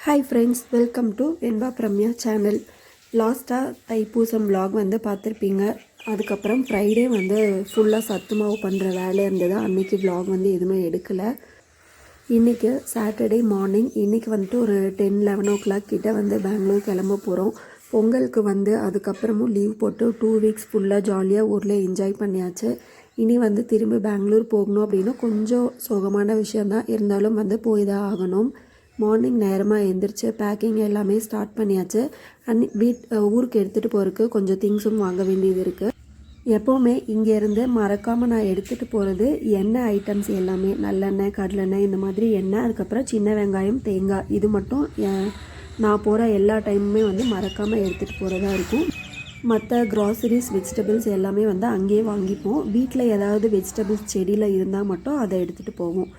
Hi friends, welcome to Venba Pramya channel. லாஸ்ட்டாக Thaipusam vlog வந்து பார்த்துருப்பீங்க. அதுக்கப்புறம் ஃப்ரைடே வந்து ஃபுல்லாக சத்து மாவு பண்ணுற வேலை இருந்தது. அன்றைக்கி vlog வந்து எதுவுமே எடுக்கலை. இன்றைக்கி சாட்டர்டே மார்னிங், இன்றைக்கி வந்துட்டு ஒரு 10-11 o'clock கிட்டே வந்து பெங்களூர் கிளம்ப போகிறோம். பொங்கலுக்கு வந்து அதுக்கப்புறமும் லீவ் போட்டு 2 weeks ஃபுல்லாக ஜாலியாக ஊரில் என்ஜாய் பண்ணியாச்சு. இனி வந்து திரும்பி பெங்களூர் போகணும் அப்படின்னு கொஞ்சம் சோகமான விஷயந்தான், இருந்தாலும் வந்து போய் தான் ஆகணும். மார்னிங் நேரமாக எழுந்திரிச்சு பேக்கிங் எல்லாமே ஸ்டார்ட் பண்ணியாச்சு. ஊருக்கு எடுத்துகிட்டு போகிறதுக்கு கொஞ்சம் திங்ஸும் வாங்க வேண்டியது இருக்குது. எப்போவுமே இங்கேருந்து மறக்காமல் நான் எடுத்துகிட்டு போகிறது எண்ணெய் ஐட்டம்ஸ் எல்லாமே, நல்லெண்ணெய், கடலெண்ணெய், இந்த மாதிரி எண்ணெய், அதுக்கப்புறம் சின்ன வெங்காயம், தேங்காய், இது மட்டும் நான் போகிற எல்லா டைமுமே வந்து மறக்காமல் எடுத்துகிட்டு போகிறதா இருக்கும். மற்ற க்ராசரிஸ், வெஜிடபிள்ஸ் எல்லாமே வந்து அங்கேயே வாங்கிப்போம். வீட்டில் ஏதாவது வெஜிடபிள்ஸ் செடியில் இருந்தால் மட்டும் அதை எடுத்துகிட்டு போவோம்.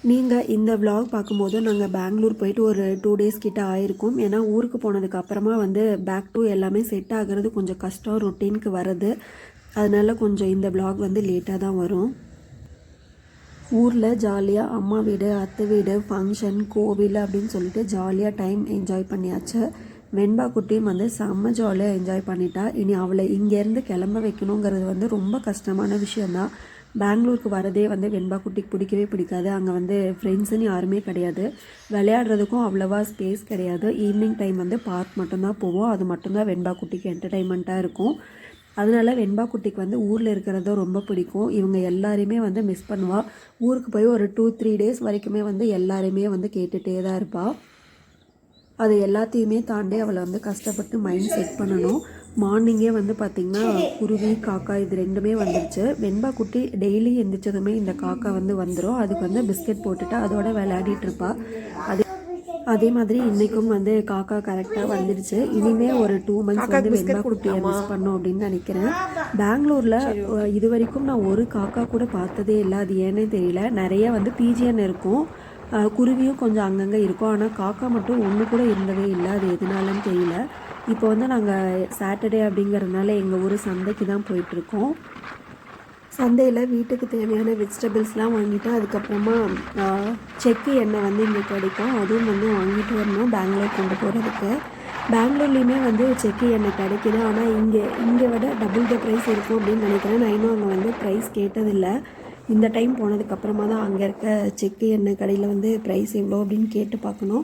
நீங்கள் இந்த vlog பார்க்கும்போது நாங்கள் பெங்களூர் போயிட்டு ஒரு 2 days கிட்ட ஆயிருக்கும். ஏன்னா ஊருக்கு போனதுக்கு அப்புறமா வந்து பேக் டு எல்லாமே செட் ஆகிறது கொஞ்சம் கஷ்டம், ரொட்டீனுக்கு வர்றது. அதனால் கொஞ்சம் இந்த vlog வந்து லேட்டாக தான் வரும். ஊரில் ஜாலியாக அம்மா வீடு, அத்தை வீடு, ஃபங்க்ஷன், கோவில் அப்படின்னு சொல்லிட்டு ஜாலியாக டைம் என்ஜாய் பண்ணியாச்சு. வெண்பா குட்டியும் வந்து செம்ம ஜாலியாக என்ஜாய் பண்ணிட்டா. இனி அவளை இங்கேருந்து கிளம்ப வைக்கணுங்கிறது வந்து ரொம்ப கஷ்டமான விஷயந்தான். பெங்களூருக்கு வரதே வந்து வெண்பா குட்டிக்கு பிடிக்கவே பிடிக்காது. அங்கே வந்து ஃப்ரெண்ட்ஸுன்னு யாருமே கிடையாது. விளையாடுறதுக்கும் அவ்வளோவா ஸ்பேஸ் கிடையாது. ஈவினிங் டைம் வந்து பார்க் மட்டும்தான் போவோம். அது மட்டும்தான் வெண்பா குட்டிக்கு என்டர்டைன்மெண்ட்டாக இருக்கும். அதனால் வெண்பா குட்டிக்கு வந்து ஊரில் இருக்கிறது ரொம்ப பிடிக்கும். இவங்க எல்லாரையுமே வந்து மிஸ் பண்ணுவாள். ஊருக்கு போய் ஒரு 2-3 days வரைக்குமே வந்து எல்லாரையுமே வந்து கேட்டுகிட்டே தான் இருப்பாள். அது எல்லாத்தையுமே தாண்டி அவளை வந்து கஷ்டப்பட்டு மைண்ட் செட் பண்ணணும். மார்னிங்கே வந்து பார்த்திங்கன்னா குருவி, காக்கா இது ரெண்டுமே வந்துடுச்சு. வெண்பா குட்டி டெய்லி எந்திரிச்சதுமே இந்த காக்கா வந்து வந்துடும். அதுக்கு வந்து பிஸ்கட் போட்டுட்டு அதோட விளையாடிட்டு இருப்பாள். அதே மாதிரி இன்றைக்கும் வந்து காக்கா கரெக்டாக வந்துடுச்சு. இனிமேல் ஒரு 2 months வந்து வெண்பா குட்டியை மிஸ் பண்ணோம் அப்படின்னு நினைக்கிறேன். பெங்களூரில் இது வரைக்கும் நான் ஒரு காக்கா கூட பார்த்ததே இல்லை. அது ஏன்னே தெரியல. நிறைய வந்து பிஜிஎன் இருக்கும், குருவியும் கொஞ்சம் அங்கங்கே இருக்கும். ஆனால் காக்கா மட்டும் ஒன்று கூட இருந்ததே இல்லை. அது எதனாலன்னு தெரியல. இப்போ வந்து நாங்கள் சாட்டர்டே அப்படிங்கிறதுனால எங்கள் ஊர் சந்தைக்கு தான் போயிட்டுருக்கோம். சந்தையில் வீட்டுக்கு தேவையான வெஜிடபிள்ஸ்லாம் வாங்கிட்டு அதுக்கப்புறமா செக்கு எண்ணெய் வந்து இங்கே கிடைக்கும். அதுவும் வந்து வாங்கிட்டு வரணும் பெங்களூர் கொண்டு போகிறதுக்கு. பெங்களூர்லேயுமே வந்து செக்கு எண்ணெய் கிடைக்கிது. ஆனால் இங்கே விட டபுள் த ப்ரைஸ் இருக்கும் அப்படின்னு நினைக்கிறேன். நான் இன்னும் அங்கே வந்து ப்ரைஸ் கேட்டதில்லை. இந்த டைம் போனதுக்கப்புறமா தான் அங்கே இருக்க செக்கு எண்ணெய் கடையில் வந்து ப்ரைஸ் எவ்வளோ அப்படின்னு கேட்டு பார்க்கணும்.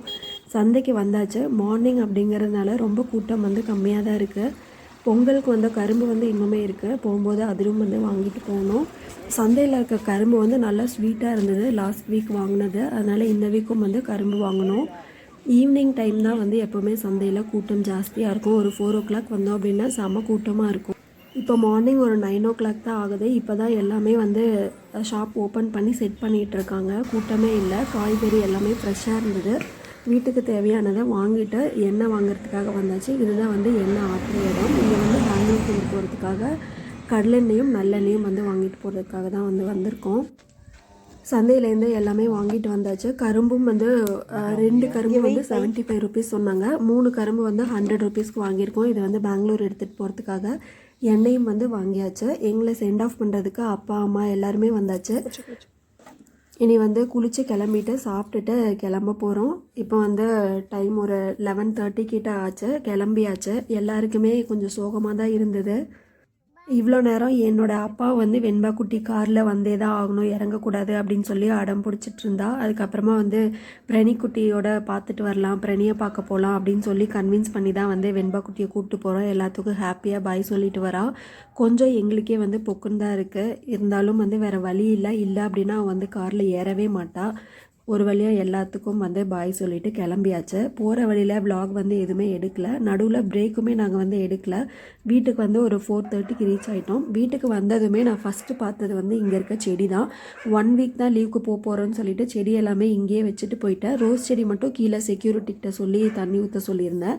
சந்தைக்கு வந்தாச்சு. மார்னிங் அப்படிங்கிறதுனால ரொம்ப கூட்டம் வந்து கம்மியாக தான் இருக்குது. பொங்கலுக்கு வந்து கரும்பு வந்து இன்னுமே இருக்குது. போகும்போது அதிலும் வந்து வாங்கிட்டு போகணும். சந்தையில் இருக்க கரும்பு வந்து நல்லா ஸ்வீட்டாக இருந்தது. லாஸ்ட் வீக் வாங்கினது. அதனால் இந்த வீக்கும் வந்து கரும்பு வாங்கணும். ஈவினிங் டைம் தான் வந்து எப்போவுமே சந்தையில் கூட்டம் ஜாஸ்தியாக இருக்கும். ஒரு 4 o'clock வந்தோம் அப்படின்னா செம்ம கூட்டமாக இருக்கும். இப்போ மார்னிங் ஒரு 9 o'clock தான் ஆகுது. இப்போ தான் எல்லாமே வந்து ஷாப் ஓப்பன் பண்ணி செட் பண்ணிகிட்ருக்காங்க. கூட்டமே இல்லை. காய்கறி எல்லாமே ஃப்ரெஷ்ஷாக இருந்தது. வீட்டுக்கு தேவையானதை வாங்கிட்டு எண்ணெய் வாங்குறதுக்காக வந்தாச்சு. இதுதான் வந்து எண்ணெய் ஆற்றுற இடம். இங்கே வந்து பெங்களூர் கொண்டு போகிறதுக்காக கடலெண்ணெயும் நல்லெண்ணெயும் வந்து வாங்கிட்டு போகிறதுக்காக தான் வந்து வந்திருக்கோம். சந்தையிலேருந்து எல்லாமே வாங்கிட்டு வந்தாச்சு. கரும்பும் வந்து 2 கரும்பு வந்து 75 rupees சொன்னாங்க. 3 கரும்பு வந்து 100 rupeesக்கு வாங்கியிருக்கோம். இது வந்து பெங்களூர் எடுத்துகிட்டு போகிறதுக்காக. எண்ணெயும் வந்து வாங்கியாச்சு. எங்களை சென்ட் ஆஃப் பண்ணுறதுக்கு அப்பா, அம்மா எல்லாருமே வந்தாச்சு. இனி வந்து குளித்து கிளம்பிட்டு சாப்பிட்டுட்டு கிளம்ப போகிறோம். இப்போ வந்து டைம் ஒரு 11:30 கிட்ட ஆச்சு. கிளம்பியாச்சு. எல்லாருக்குமே கொஞ்சம் சோகமாக தான் இருந்தது. இவ்வளோ நேரம் என்னோடய அப்பா வந்து வெண்பா குட்டி காரில் வந்தே தான் ஆகணும், இறங்கக்கூடாது அப்படின்னு சொல்லி அடம் பிடிச்சிட்டு இருந்தா. அதுக்கப்புறமா வந்து பிரணி குட்டியோட பார்த்துட்டு வரலாம், பிரணியை பார்க்க போகலாம் அப்படின்னு சொல்லி கன்வின்ஸ் பண்ணி தான் வந்து வெண்பா குட்டியை கூப்பிட்டு போகிறோம். எல்லாத்துக்கும் ஹாப்பியாக பாய் சொல்லிட்டு வரா. கொஞ்சம் எங்களுக்கே வந்து பொக்குன்னு தான் இருக்குது. இருந்தாலும் வந்து வேறு வழி இல்லை அப்படின்னா வந்து காரில் ஏறவே மாட்டா. ஒரு வழியாக எல்லாத்துக்கும் வந்து பாய் சொல்லிவிட்டு கிளம்பியாச்சு. போகிற வழியில் vlog வந்து எதுவுமே எடுக்கலை. நடுவில் பிரேக்குமே நாங்கள் வந்து எடுக்கலை. வீட்டுக்கு வந்து ஒரு 4:30க்கு ரீச் ஆகிட்டோம். வீட்டுக்கு வந்ததுமே நான் ஃபஸ்ட்டு பார்த்தது வந்து இங்கே இருக்க செடி தான். 1 week தான் லீவுக்கு போகிறோன்னு சொல்லிட்டு செடி எல்லாமே இங்கேயே வச்சுட்டு போயிட்டேன். ரோஸ் செடி மட்டும் கீழே செக்யூரிட்டிகிட்ட சொல்லி தண்ணி ஊற்ற சொல்லியிருந்தேன்.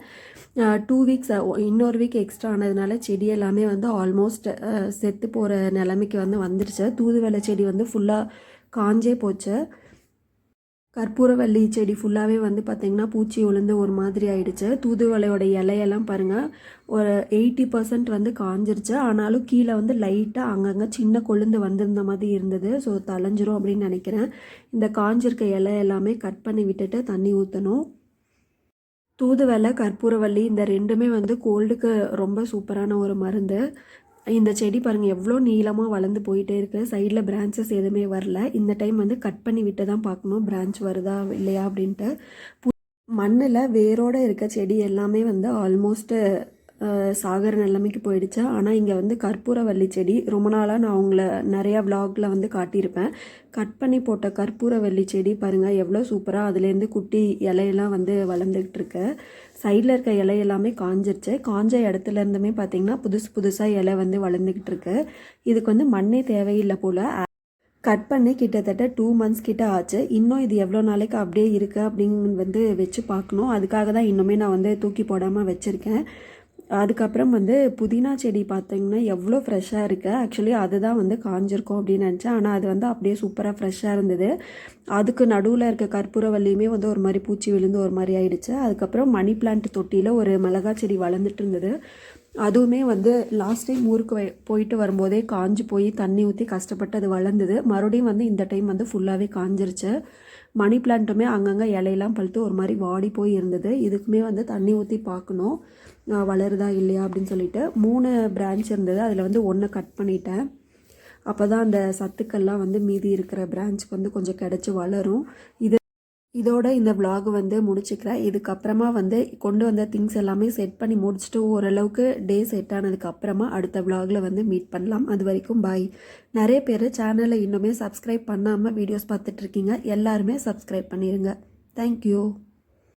2 weeks இன்னொரு வீக் எக்ஸ்ட்ரா ஆனதுனால செடி எல்லாமே வந்து ஆல்மோஸ்ட் செத்து போகிற நிலைமைக்கு வந்து வந்துடுச்சு. தூதுவளை செடி வந்து ஃபுல்லாக காஞ்சே போச்சு. கற்பூரவள்ளி செடி ஃபுல்லாகவே வந்து பார்த்திங்கன்னா பூச்சி விழுந்து ஒரு மாதிரி ஆயிடுச்சு. தூதுவளையோட இலையெல்லாம் பாருங்கள், ஒரு 80% வந்து காஞ்சிருச்சு. ஆனாலும் கீழே வந்து லைட்டாக அங்கங்கே சின்ன கொழுந்து வந்திருந்த மாதிரி இருந்தது. ஸோ தலைஞ்சிரும் அப்படின்னு நினைக்கிறேன். இந்த காஞ்சிருக்க இலை எல்லாமே கட் பண்ணி விட்டுட்டு தண்ணி ஊற்றணும். தூதுவளை, கற்பூரவள்ளி இந்த 2மே வந்து கோல்டுக்கு ரொம்ப சூப்பரான ஒரு மருந்து. இந்த செடி பாருங்கள் எவ்வளோ நீளமாக வளர்ந்து போயிட்டே இருக்குது. சைடில் பிரான்ச்சஸ் எதுவுமே வரல. இந்த டைம் வந்து கட் பண்ணி விட்டு தான் பார்க்கணும் பிரான்ச் வருதா இல்லையா அப்படின்ட்டு. மண்ணில் வேரோடு இருக்க செடி எல்லாமே வந்து ஆல்மோஸ்ட்டு சாகர நிலைமைக்கு போயிடுச்சு. ஆனால் இங்கே வந்து கற்பூரவள்ளி செடி ரொம்ப நாளாக நான் அவங்கள நிறையா விலாகில் வந்து காட்டியிருப்பேன். கட் பண்ணி போட்ட கற்பூரவள்ளி செடி பாருங்கள் எவ்வளோ சூப்பராக அதுலேருந்து குட்டி இலையெல்லாம் வந்து வளர்ந்துக்கிட்டு இருக்கு. சைடில் இருக்க இலை எல்லாமே காஞ்சிருச்சு. காஞ்ச இடத்துல இருந்துமே பார்த்திங்கன்னா புதுசாக இலை வந்து வளர்ந்துக்கிட்டு இருக்கு. இதுக்கு வந்து மண்ணே தேவையில்லை போல். கட் பண்ணி கிட்டத்தட்ட 2 months கிட்ட ஆச்சு. இன்னும் இது எவ்வளோ நாளைக்கு அப்படியே இருக்குது அப்படின்னு வந்து வச்சு பார்க்கணும். அதுக்காக தான் இன்னுமே நான் வந்து தூக்கி போடாமல் வச்சுருக்கேன். அதுக்கப்புறம் வந்து புதினா செடி பார்த்திங்கன்னா எவ்வளோ ஃப்ரெஷ்ஷாக இருக்குது. ஆக்சுவலி அதுதான் வந்து காஞ்சிருக்கும் அப்படின்னு நினச்சேன். ஆனால் அது வந்து அப்படியே சூப்பராக ஃப்ரெஷ்ஷாக இருந்தது. அதுக்கு நடுவில் இருக்க கற்பூரவள்ளியுமே வந்து ஒரு மாதிரி பூச்சி விழுந்து ஒரு மாதிரி ஆயிடுச்சு. அதுக்கப்புறம் மணி பிளான்ட் தொட்டியில் ஒரு மிளகா செடி வளர்ந்துட்டு இருந்தது. அதுவுமே வந்து லாஸ்ட் டைம் ஊருக்கு போயிட்டு வரும்போதே காஞ்சி போய் தண்ணி ஊற்றி கஷ்டப்பட்டு அது வளர்ந்தது. மறுபடியும் வந்து இந்த டைம் வந்து ஃபுல்லாகவே காஞ்சிருச்சு. மணி பிளான்ட்டுமே அங்கங்கே இலையெல்லாம் பழுத்து ஒரு மாதிரி வாடி போய் இருந்தது. இதுக்குமே வந்து தண்ணி ஊற்றி பார்க்கணும் வளருதா இல்லையா அப்படின்னு சொல்லிட்டு. 3 பிரான்ச் இருந்தது. அதில் வந்து 1 கட் பண்ணிட்டேன். அப்போ தான் அந்த சத்துக்கள்லாம் வந்து மீதி இருக்கிற பிரான்ச்சுக்கு வந்து கொஞ்சம் கிடச்சி வளரும். இதோட இந்த vlog வந்து முடிச்சுக்கிறேன். இதுக்கப்புறமா வந்து கொண்டு வந்த திங்ஸ் எல்லாமே செட் பண்ணி முடிச்சுட்டு ஓரளவுக்கு டே செட் ஆனதுக்கப்புறமா அடுத்த vlogல வந்து மீட் பண்ணலாம். அது வரைக்கும் பாய். நிறைய பேர் சேனலை இன்னுமே சப்ஸ்கிரைப் பண்ணாமல் வீடியோஸ் பார்த்துட்ருக்கீங்க. எல்லாருமே சப்ஸ்கிரைப் பண்ணிடுங்க. தேங்க்யூ.